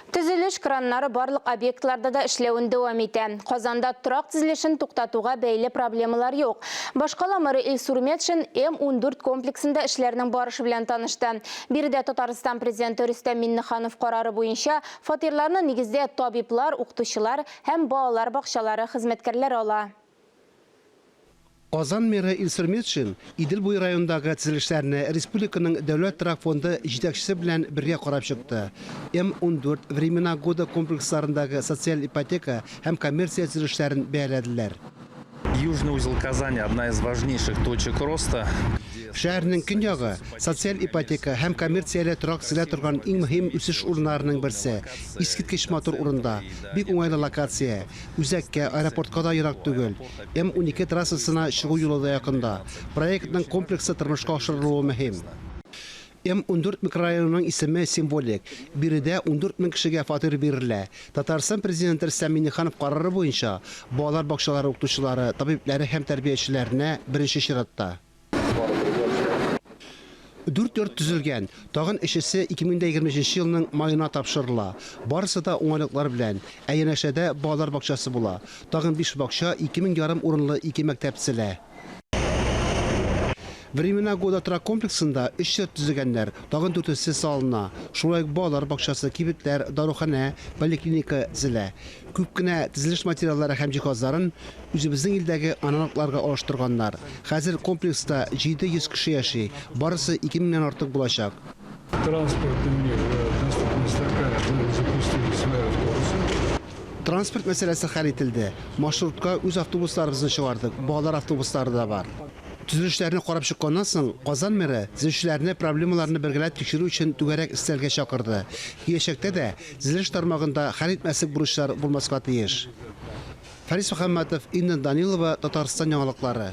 Түзіліш краннары барлық объектларда да ішлеуін дәуам ете. Қазанда тұрақ тізілішін тоқтатуға бәйлі проблемалар жоқ. Башқала мэрі Илсур Метшин М14 комплексінде ішлерінің барышы білен танышты. Бірде Татарстан президенті Рүстем Минниханов қарары бойынша фатирларны негізде табиплар, уқтышылар һәм балалар бақшалары хизметкерлер ала. Казан мэрі Илсур Метшин Идел буй райондағы тізіліштеріне республиканың дәулет тұрақ фонды жетекшісі білән бірге қарап шықты. М14 времена года комплексларындағы социаль ипотека һәм коммерция тізіліштерін бәяләділер. Южный узел Казани – одна из важнейших точек роста. Шәһәрнең көньягы социаль ипотека һәм коммерцияле торак силә торган иң мөһим үсеш урыннарының берсе. Искиткеч матур урында, бик уңайлы локация, үзәккә, аэропортка да ерак түгел. М12 трассасына чыгу юлы да якында. Проектның комплексы тормышка ашырылуы мөһим. М14 микрорайонының исеме символик. Биредә 14 мең кешегә фатир бирелә. Татарстан президенты Рөстем Минниханов карары буенча балалар бакчалары укытучылары, табиблары һәм тәрбиячеләренә беренче чиратта. 4 төзелгән. Тагын эшесе 2023 елның майына тапшырыла. Барысы да уңайлыклар белән. Ә янәшәдә балалар бакчасы була. Тагын 5 бакча 2000 урынлы 2 мәктәп төзелә. Времена года торак комплексында 3 төзегәннәр, тагын 4-се салына. Шулай балалар бакчасы, кибетләр, дарухана, поликлиника төзелә. Күп кенә төзелеш материаллары һәм җиһазларын үзебезнең илдәге аналогларга алыштырганнар. Хәзер комплекста 700 кеше яши, барысы 2000-нән артык булачак. Транспорт мәсьәләсе хәл ителде. Маршрутка үз автобусларыбызны чыгардык, балалар автобуслары да бар. Төзелешләрне карап чыкканнан соң Казан мэры төзелешләрне проблемаларны бергәләп тикшерү өчен түгәрәк өстәлгә чакырды. Киләчәктә дә төзелеш тармагында хәл итмәслек бурычлар булмаска тиеш. Фарис Мөхәммәтов, Инна Данилова, Татарстан яңалыклары.